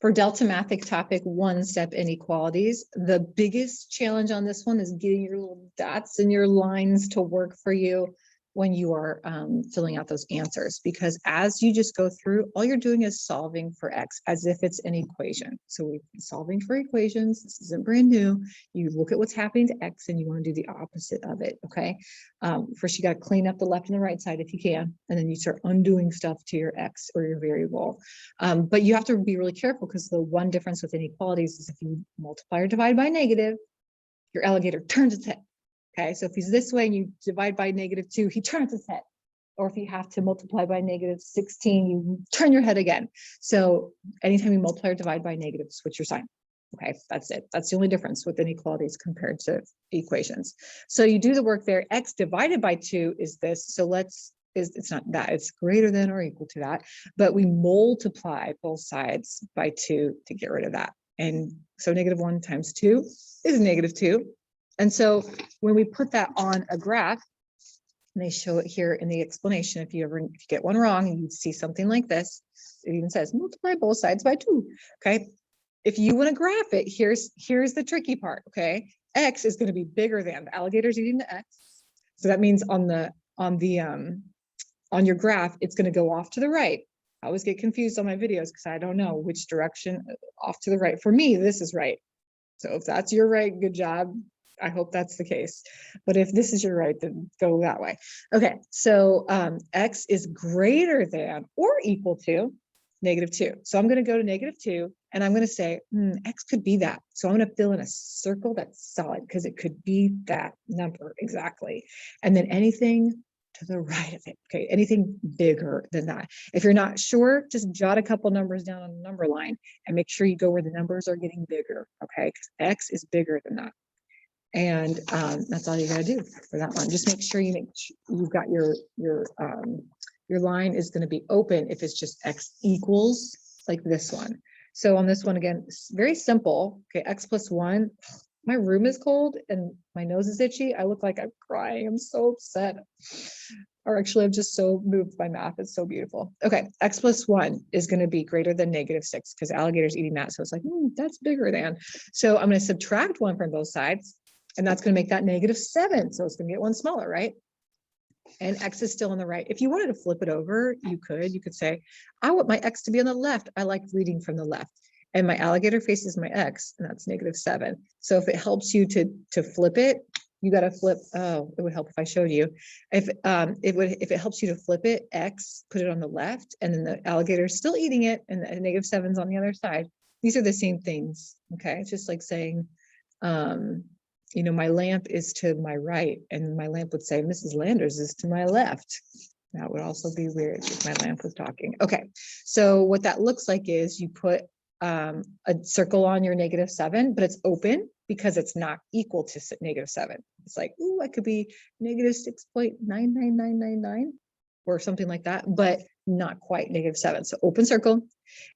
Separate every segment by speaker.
Speaker 1: For delta mathic topic, one-step inequalities, the biggest challenge on this one is getting your little dots and your lines to work for you when you are filling out those answers, because as you just go through, all you're doing is solving for X as if it's an equation. So we've been solving for equations. This isn't brand new. You look at what's happening to X and you want to do the opposite of it, okay? First, you got to clean up the left and the right side if you can, and then you start undoing stuff to your X or your variable. But you have to be really careful, because the one difference with inequalities is if you multiply or divide by negative, your alligator turns its head. Okay, so if he's this way and you divide by -2, he turns his head. Or if you have to multiply by -16, you turn your head again. So anytime you multiply or divide by negative, switch your sign. Okay, that's it. That's the only difference with inequalities compared to equations. So you do the work there. X divided by 2 is this. So it's not that, it's greater than or equal to that, but we multiply both sides by 2 to get rid of that. And so -1 times 2 is -2. And so when we put that on a graph, and they show it here in the explanation, if you get one wrong and you see something like this, it even says multiply both sides by 2. Okay, if you want to graph it, here's the tricky part. Okay, X is going to be bigger than the alligator's eating the X, so that means on your graph it's going to go off to the right. I always get confused on my videos because I don't know which direction off to the right. For me, this is right. So if that's your right, good job. I hope that's the case. But if this is your right, then go that way. Okay, so X is greater than or equal to -2. So I'm going to go to -2 and I'm going to say, X could be that. So I'm going to fill in a circle that's solid because it could be that number exactly. And then anything to the right of it, okay, anything bigger than that. If you're not sure, just jot a couple numbers down on the number line and make sure you go where the numbers are getting bigger, okay, because X is bigger than that. And that's all you got to do for that one. Just make sure you've got your line is going to be open if it's just X equals like this one. So on this one, again, it's very simple. Okay, X plus 1. My room is cold and my nose is itchy. I look like I'm crying. I'm so upset. Or actually, I'm just so moved by math. It's so beautiful. Okay, X plus 1 is going to be greater than -6 because alligator's eating that. So it's like, that's bigger than. So I'm going to subtract 1 from both sides. And that's going to make that -7. So it's going to get one smaller, right? And X is still on the right. If you wanted to flip it over, you could say, I want my X to be on the left. I like reading from the left. And my alligator faces my X, and that's -7. So if it helps you to flip it, you got to flip. Oh, it would help if I showed you. If it helps you to flip it, X, put it on the left, and then the alligator is still eating it, and the -7's on the other side. These are the same things. Okay, it's just like saying, my lamp is to my right, and my lamp would say, Mrs. Landers is to my left. That would also be weird if my lamp was talking. Okay, so what that looks like is you put a circle on your -7, but it's open because it's not equal to -7. It's like, ooh, I could be -6.99999 or something like that, but not quite -7. So open circle,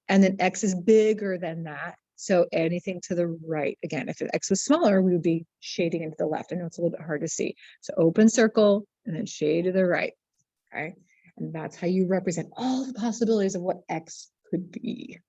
Speaker 1: and then X is bigger than that. So anything to the right, again, if X was smaller, we would be shading into the left. I know it's a little bit hard to see. So open circle and then shade to the right, okay? And that's how you represent all the possibilities of what X could be.